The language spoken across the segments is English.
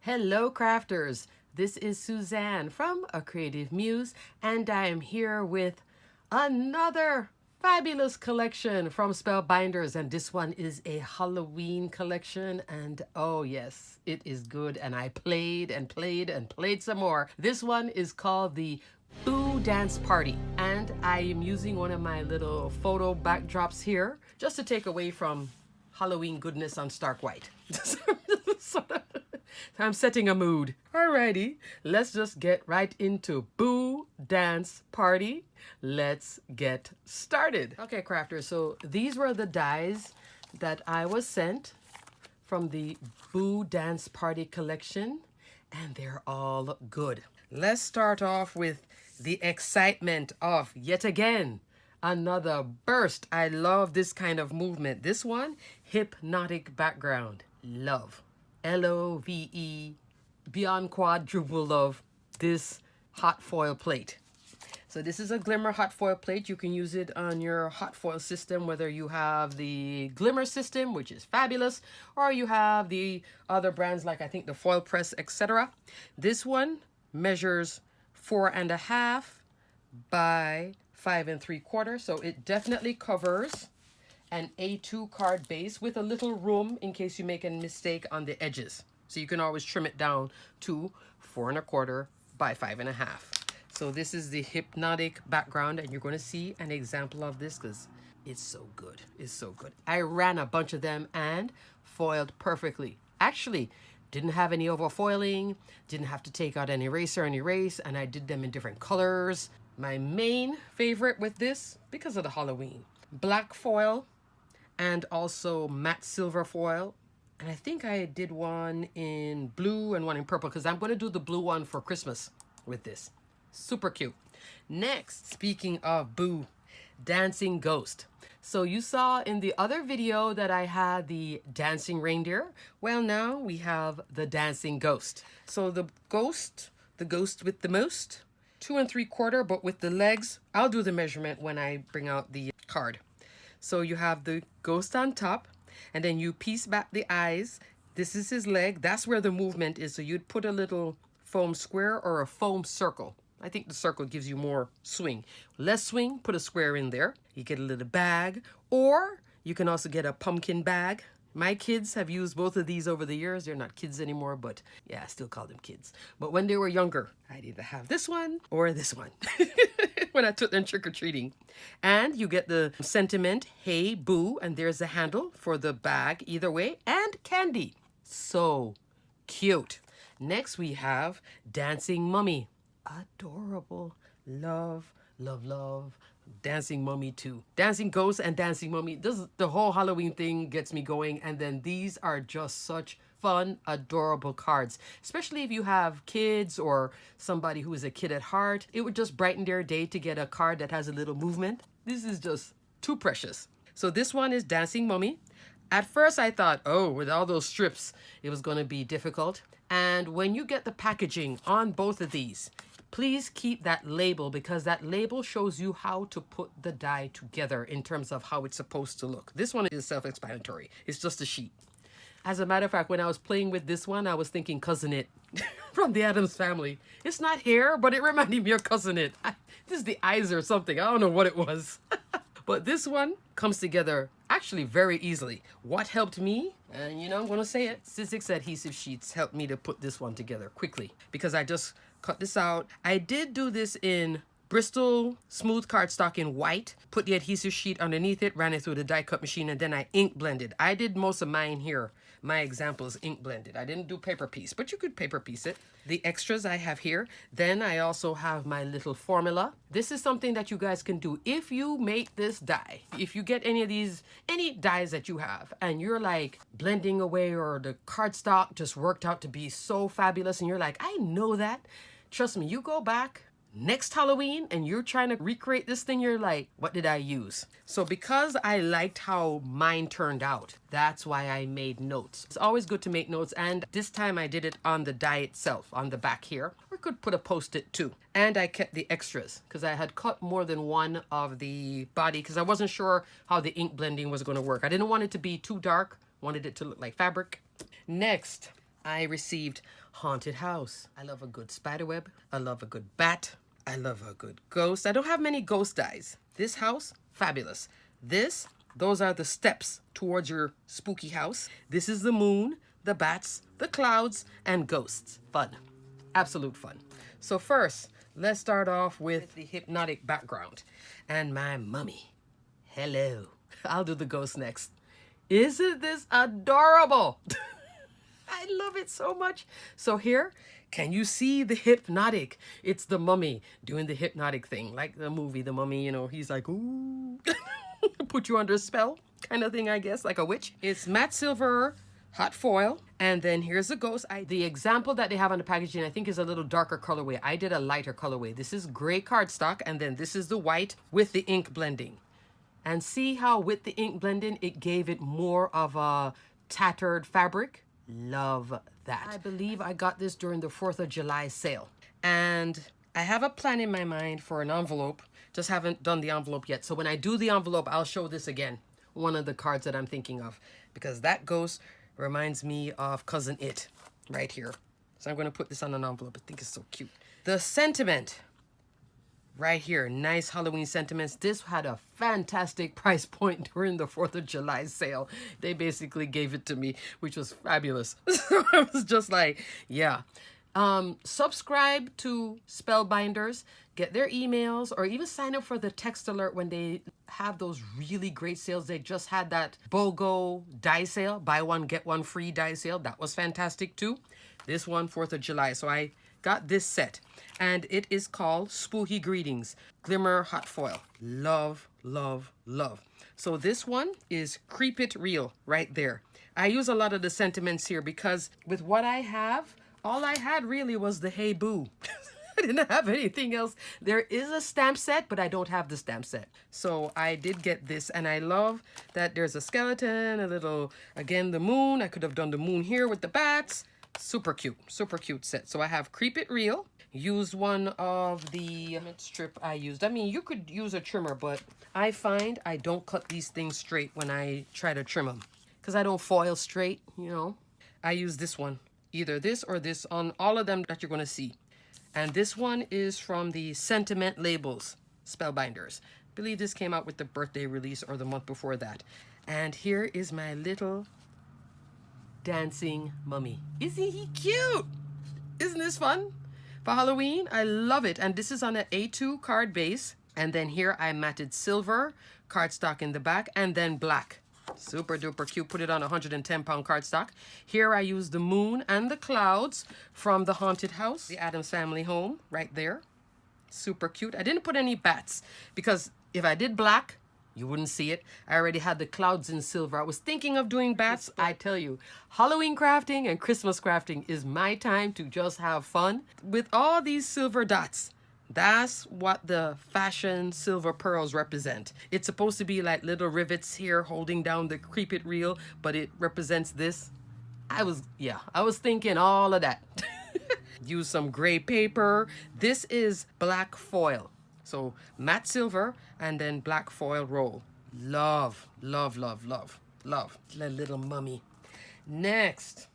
Hello crafters, this is Suzanne from A Creative Muse and I am here with another fabulous collection from Spellbinders, and this one is a Halloween collection, and oh yes, it is good, and I played and played and played some more. This one is called the Boo Dance Party, and I am using one of my little photo backdrops here just to take away from Halloween goodness on stark white. So I'm setting a mood. Alrighty, let's just get right into Boo Dance Party. Let's get started. Okay, crafters, so these were the dies that I was sent from the Boo Dance Party collection, and they're all good. Let's start off with the excitement of, yet again, another burst. I love this kind of movement. This one, hypnotic background. Love. Love, beyond quadruple love, this hot foil plate. So this is a Glimmer hot foil plate. You can use it on your hot foil system, whether you have the Glimmer system, which is fabulous, or you have the other brands like I think the Foil Press, etc. This one measures 4.5 by 5 3/4, so it definitely covers an A2 card base with a little room in case you make a mistake on the edges. So you can always trim it down to 4 1/4 by 5.5. So this is the hypnotic background, and you're going to see an example of this because it's so good. It's so good. I ran a bunch of them and foiled perfectly. Actually, didn't have any overfoiling, didn't have to take out an eraser and erase, and I did them in different colors. My main favorite with this, because of the Halloween, black foil, and also matte silver foil. And I think I did one in blue and one in purple because I'm going to do the blue one for Christmas with this. Super cute. Next, speaking of Boo, dancing ghost. So you saw in the other video that I had the dancing reindeer. Well, now we have the dancing ghost. So the ghost with the most, 2 3/4, but with the legs, I'll do the measurement when I bring out the card. So you have the ghost on top, and then you piece back the eyes. This is his leg. That's where the movement is. So you'd put a little foam square or a foam circle. I think the circle gives you more swing. Less swing, put a square in there. You get a little bag, or you can also get a pumpkin bag. My kids have used both of these over the years. They're not kids anymore, but yeah, I still call them kids. But when they were younger, I'd either have this one or this one when I took them trick-or-treating. And you get the sentiment, hey, boo, and there's a handle for the bag either way, and candy. So cute. Next, we have Dancing Mummy. Adorable. Love, love, love. Dancing Mummy too. Dancing Ghost and Dancing Mummy. The whole Halloween thing gets me going. And then these are just such fun, adorable cards. Especially if you have kids or somebody who is a kid at heart. It would just brighten their day to get a card that has a little movement. This is just too precious. So this one is Dancing Mummy. At first I thought, oh, with all those strips, it was going to be difficult. And when you get the packaging on both of these, please keep that label, because that label shows you how to put the die together in terms of how it's supposed to look. This one is self-explanatory. It's just a sheet. As a matter of fact, when I was playing with this one, I was thinking Cousin It from the Addams Family. It's not hair, but it reminded me of Cousin It. This is the eyes or something. I don't know what it was. But this one comes together actually very easily. What helped me, and I'm going to say it, Sizzix adhesive sheets helped me to put this one together quickly, because I just cut this out. I did do this in Bristol smooth cardstock in white, put the adhesive sheet underneath it, ran it through the die cut machine, and then I ink blended. I did most of mine here. My example is ink blended. I didn't do paper piece, but you could paper piece it. The extras I have here. Then I also have my little formula. This is something that you guys can do if you make this die. If you get any dies that you have, and you're like blending away, or the cardstock just worked out to be so fabulous, and you're like, I know that. Trust me, you go back next Halloween and you're trying to recreate this thing, you're like, what did I use? So because I liked how mine turned out, that's why I made notes. It's always good to make notes, and this time I did it on the die itself, on the back here. Or could put a post-it too. And I kept the extras because I had cut more than one of the body because I wasn't sure how the ink blending was going to work. I didn't want it to be too dark, wanted it to look like fabric. Next, I received haunted house. I love a good spiderweb. I love a good bat. I love a good ghost. I don't have many ghost dies. This house, fabulous. Those are the steps towards your spooky house. This is the moon, the bats, the clouds, and ghosts. Fun. Absolute fun. So first, let's start off with the hypnotic background and my mummy. Hello. I'll do the ghost next. Isn't this adorable? I love it so much. So here, can you see the hypnotic? It's the mummy doing the hypnotic thing, like the movie, The Mummy, you know, he's like, ooh, put you under a spell kind of thing, I guess, like a witch. It's matte silver hot foil. And then here's the ghost. The example that they have on the packaging, I think, is a little darker colorway. I did a lighter colorway. This is gray cardstock, and then this is the white with the ink blending. And see how with the ink blending, it gave it more of a tattered fabric. Love that. I believe I got this during the 4th of July sale. And I have a plan in my mind for an envelope. Just haven't done the envelope yet. So when I do the envelope, I'll show this again. One of the cards that I'm thinking of. Because that ghost reminds me of Cousin It right here. So I'm going to put this on an envelope. I think it's so cute. The sentiment. Right here, nice Halloween sentiments. This had a fantastic price point during the 4th of July sale. They basically gave it to me, which was fabulous. So I was just like, yeah. Subscribe to Spellbinders, get their emails, or even sign up for the text alert when they have those really great sales. They just had that BOGO die sale, buy one, get one free die sale. That was fantastic too. This one, 4th of July. So I got this set, and it is called Spooky Greetings Glimmer Hot Foil. Love, love, love. So this one is Creep It Real right there. I use a lot of the sentiments here because with what I have, all I had really was the Hey Boo. I didn't have anything else. There is a stamp set, but I don't have the stamp set. So I did get this, and I love that there's a skeleton, a little, again, the moon. I could have done the moon here with the bats. Super cute set. So I have Creep It Real. Used one of the strip I used. I mean, you could use a trimmer, but I find I don't cut these things straight when I try to trim them because I don't foil straight, you know. I use this one, either this or this on all of them that you're going to see. And this one is from the Sentiment Labels Spellbinders. I believe this came out with the birthday release or the month before that. And here is my little dancing mummy. Isn't he cute? Isn't this fun? For Halloween, I love it. And this is on an A2 card base. And then here I matted silver cardstock in the back and then black. Super duper cute. Put it on 110-pound cardstock. Here I use the moon and the clouds from the haunted house, the Addams Family home right there. Super cute. I didn't put any bats because if I did black, you wouldn't see it. I already had the clouds in silver. I was thinking of doing bats. I tell you, Halloween crafting and Christmas crafting is my time to just have fun. With all these silver dots, that's what the fashion silver pearls represent. It's supposed to be like little rivets here holding down the Creep It Real, but it represents this. I was thinking all of that. Use some gray paper. This is black foil. So matte silver and then black foil roll. Love, love, love, love, love. The little mummy. Next,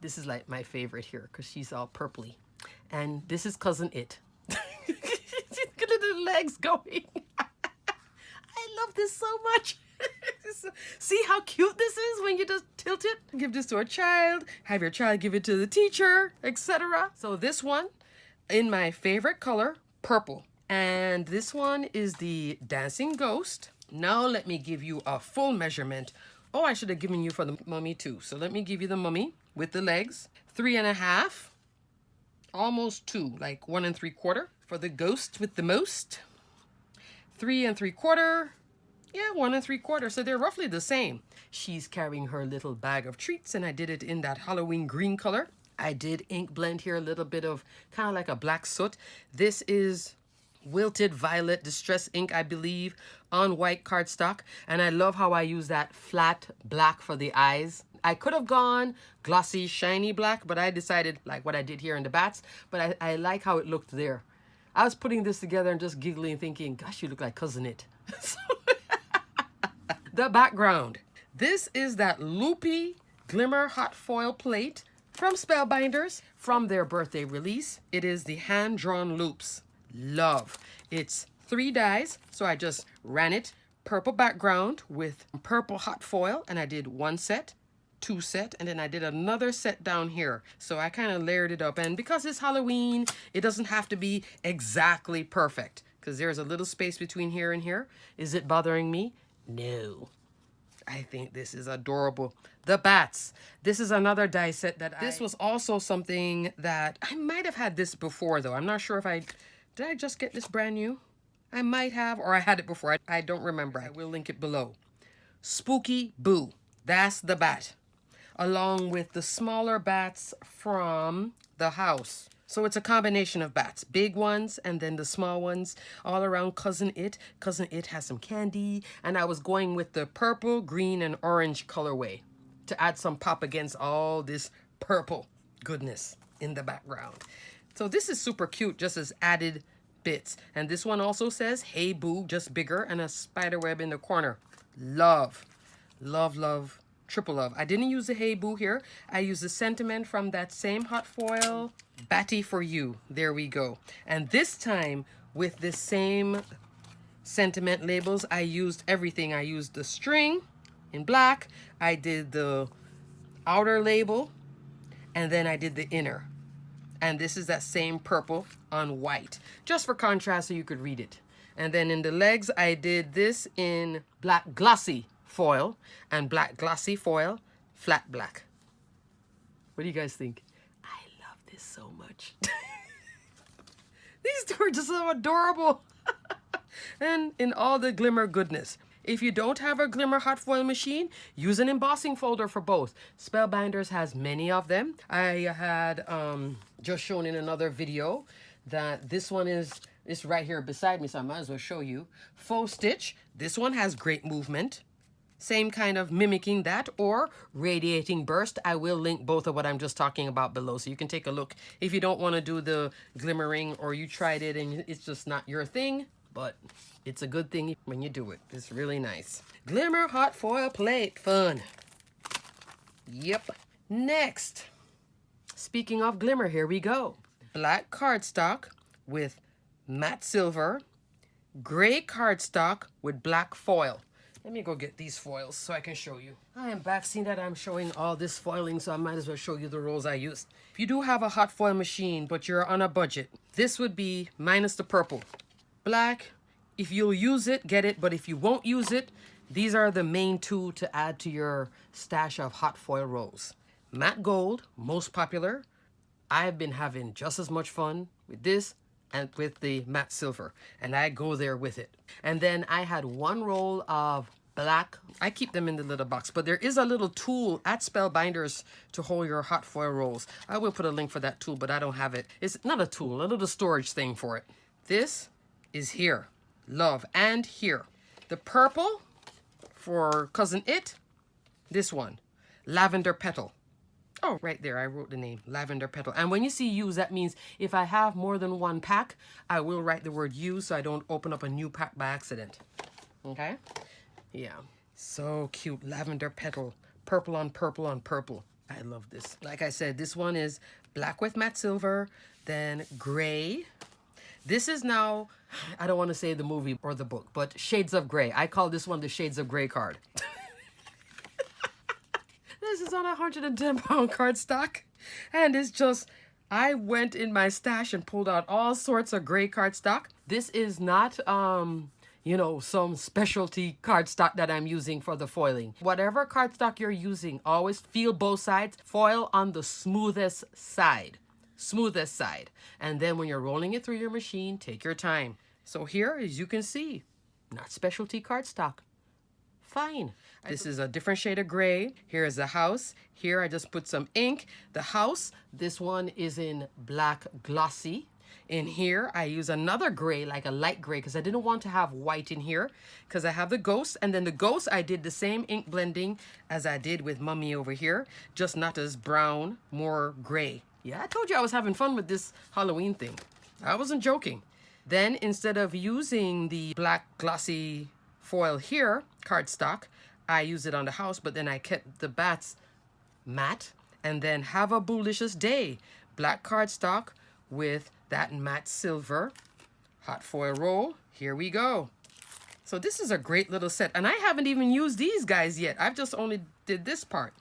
this is like my favorite here because she's all purpley. And this is Cousin It. Look at the legs going. I love this so much. See how cute this is when you just tilt it? Give this to a child, have your child give it to the teacher, etc. So this one in my favorite color, purple. And this one is the Dancing Ghost. Now let me give you a full measurement. Oh, I should have given you for the mummy too. So let me give you the mummy with the legs. 3.5, almost 2, like 1 3/4. For the ghost with the most, 3 3/4. Yeah, 1 3/4. So they're roughly the same. She's carrying her little bag of treats, and I did it in that Halloween green color. I did ink blend here a little bit of kind of like a black soot. This is Wilted Violet Distress ink, I believe, on white cardstock. And I love how I use that flat black for the eyes. I could have gone glossy, shiny black, but I decided like what I did here in the bats. But I like how it looked there. I was putting this together and just giggling, thinking, gosh, you look like Cousin It. The background. This is that loopy Glimmer hot foil plate. from Spellbinders, from their birthday release. It is the hand-drawn loops. Love. It's 3 dies, so I just ran it purple background with purple hot foil, and I did 1 set, 2 set, and then I did another set down here. So I kind of layered it up, and because it's Halloween, it doesn't have to be exactly perfect because there's a little space between here and here. Is it bothering me? No. I think this is adorable. The bats. This is another die set that This was also something that I might have had this before though. I'm not sure if did I just get this brand new? I might have, or I had it before. I don't remember. I will link it below. Spooky Boo. That's the bat. Along with the smaller bats from the house. So it's a combination of bats. Big ones and then the small ones all around Cousin It. Cousin It has some candy. And I was going with the purple, green, and orange colorway to add some pop against all this purple goodness in the background. So this is super cute, just as added bits. And this one also says, hey boo, just bigger, and a spider web in the corner. Love, love, love, triple love. I didn't use the hey boo here. I used the sentiment from that same hot foil. Batty for you. There we go. And this time with this same sentiment labels, I used everything. I used the string in black. I did the outer label, and then I did the inner. And this is that same purple on white, just for contrast so you could read it. And then in the legs, I did this in black glossy foil and black glossy foil, flat black. What do you guys think? I love this so much. These two are just so adorable. And in all the Glimmer goodness. If you don't have a Glimmer hot foil machine, use an embossing folder for both. Spellbinders has many of them. I had just shown in another video that this one is right here beside me, so I might as well show you. Faux stitch. This one has great movement. Same kind of mimicking that, or radiating burst. I will link both of what I'm just talking about below, so you can take a look if you don't want to do the glimmering, or you tried it and it's just not your thing, but it's a good thing when you do it. It's really nice. Glimmer hot foil plate, fun. Yep. Next, speaking of Glimmer, here we go. Black cardstock with matte silver, gray cardstock with black foil. Let me go get these foils so I can show you. I am back, seeing that I'm showing all this foiling, so I might as well show you the rolls I used. If you do have a hot foil machine, but you're on a budget, this would be minus the purple. Black, if you'll use it, get it, but if you won't use it, these are the main two to add to your stash of hot foil rolls. Matte gold, most popular. I've been having just as much fun with this and with the matte silver, and I go there with it. And then I had one roll of black. I keep them in the little box, but there is a little tool at Spellbinders to hold your hot foil rolls. I will put a link for that tool, but I don't have it. It's not a tool, a little storage thing for it. This is here. Love. And here. The purple for Cousin It. This one. Lavender Petal. Oh, right there, I wrote the name, Lavender Petal. And when you see use, that means if I have more than one pack, I will write the word use so I don't open up a new pack by accident. Okay? Yeah. So cute. Lavender Petal. Purple on purple on purple. I love this. Like I said, this one is black with matte silver, then gray. This is now, I don't want to say the movie or the book, but Shades of Grey. I call this one the Shades of Grey card. This is on a 110-pound cardstock, and it's just, I went in my stash and pulled out all sorts of gray cardstock. This is not, you know, some specialty cardstock that I'm using for the foiling. Whatever cardstock you're using, always feel both sides. Foil on the smoothest side. Smoothest side. And then when you're rolling it through your machine, take your time. So here, as you can see, not specialty cardstock. Fine. This is a different shade of gray. Here is the house. Here I just put some ink. The house, this one is in black glossy. In here, I use another gray, like a light gray, because I didn't want to have white in here, because I have the ghost. And then the ghost, I did the same ink blending as I did with Mummy over here, just not as brown, more gray. Yeah, I told you I was having fun with this Halloween thing. I wasn't joking. Then instead of using the black glossy foil here, cardstock, I use it on the house, but then I kept the bats matte, And then have a boolicious day. Black cardstock with that matte silver hot foil roll. Here we go. So this is a great little set. And I haven't even used these guys yet. I've just only did this part.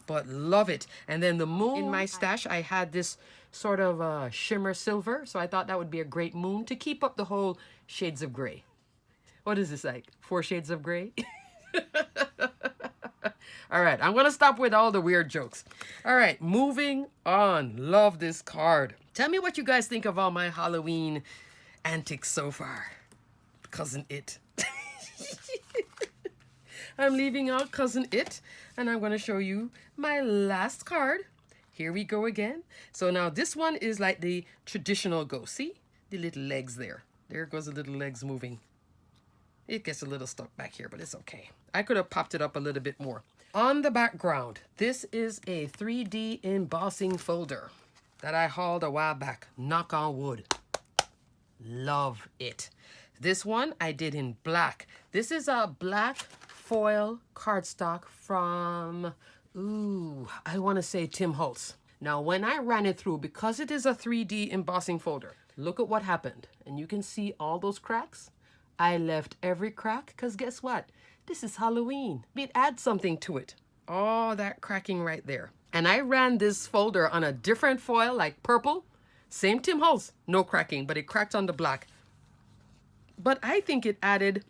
But love it. And then the moon. In my stash, I had this sort of shimmer silver. So I thought that would be a great moon to keep up the whole shades of gray. What is this like? 4 shades of gray? All right, I'm going to stop with all the weird jokes. All right, moving on. Love this card. Tell me what you guys think of all my Halloween antics so far. Cousin It. I'm leaving out Cousin It, and I'm going to show you my last card. Here we go again. So now this one is like the traditional ghost. See? The little legs there. There goes the little legs moving. It gets a little stuck back here, but it's okay. I could have popped it up a little bit more. On the background, this is a 3D embossing folder that I hauled a while back. Knock on wood. Love it. This one I did in black. This is a black foil cardstock from, I want to say Tim Holtz. Now, when I ran it through, because it is a 3D embossing folder, look at what happened. And you can see all those cracks. I left every crack because guess what? This is Halloween. It adds something to it. All that cracking right there. And I ran this folder on a different foil, like purple. Same Tim Holtz, no cracking, but it cracked on the black. But I think it added,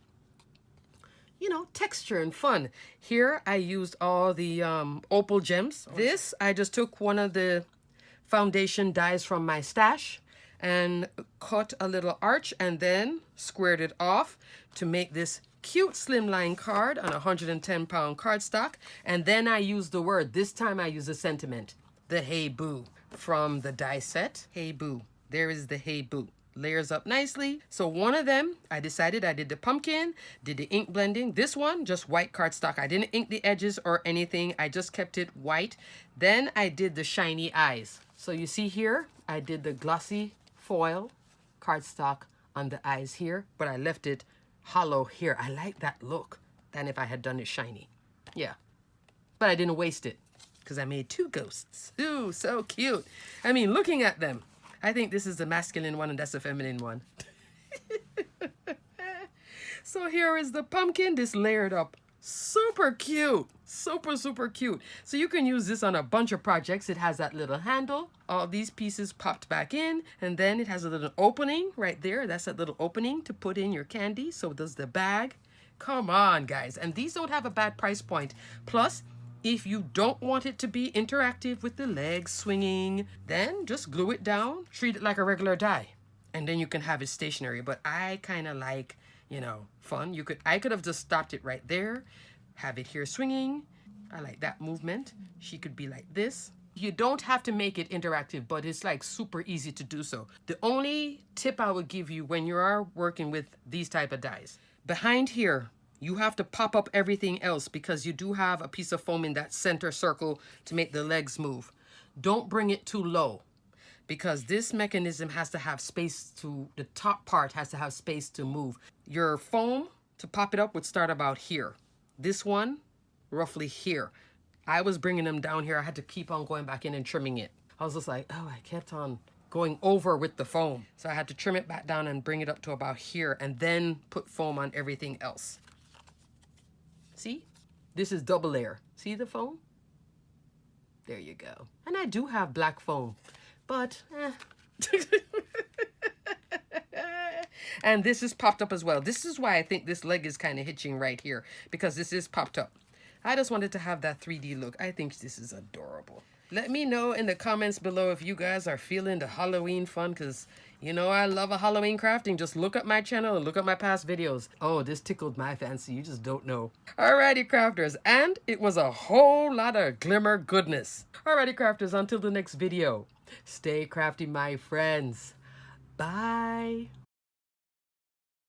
you know, texture and fun. Here I used all the opal gems. This, I just took one of the foundation dies from my stash and cut a little arch and then squared it off to make this cute slimline card on a 110-pound cardstock. And then I used the word, this time I used a sentiment, the Hey Boo from the die set. Hey Boo. There is the Hey Boo. Layers up nicely. So one of them, I decided I did the pumpkin, did the ink blending. This one, just white cardstock. I didn't ink the edges or anything. I just kept it white. Then I did the shiny eyes. So you see here, I did the glossy foil cardstock on the eyes here, but I left it hollow here. I like that look than if I had done it shiny. Yeah, but I didn't waste it because I made 2 ghosts. Ooh, so cute. I mean, looking at them, I think this is the masculine one and that's the feminine one. So here is the pumpkin, this layered up. Super cute. Super, super cute. So you can use this on a bunch of projects. It has that little handle. All these pieces popped back in. And then it has a little opening right there. That's that little opening to put in your candy. So does the bag. Come on, guys. And these don't have a bad price point. Plus, if you don't want it to be interactive with the legs swinging, then just glue it down. Treat it like a regular die. And then you can have it stationary. But I kind of like, you know, fun. I could have just stopped it right there. Have it here swinging. I like that movement. She could be like this. You don't have to make it interactive, but it's like super easy to do so. The only tip I would give you when you are working with these type of dies, behind here, you have to pop up everything else because you do have a piece of foam in that center circle to make the legs move. Don't bring it too low because this mechanism has to have space to, the top part has to have space to move. Your foam to pop it up would start about here. This one, roughly here. I was bringing them down here. I had to keep on going back in and trimming it. I was just like, oh, I kept on going over with the foam. So I had to trim it back down and bring it up to about here and then put foam on everything else. See? This is double layer. See the foam? There you go. And I do have black foam, but and this is popped up as well. This is why I think this leg is kind of hitching right here because this is popped up. I just wanted to have that 3D look. I think this is adorable. Let me know in the comments below if you guys are feeling the Halloween fun because, you know, I love a Halloween crafting. Just look at my channel and look at my past videos. Oh, this tickled my fancy. You just don't know. Alrighty, crafters. And it was a whole lot of glimmer goodness. Alrighty, crafters. Until the next video. Stay crafty, my friends. Bye.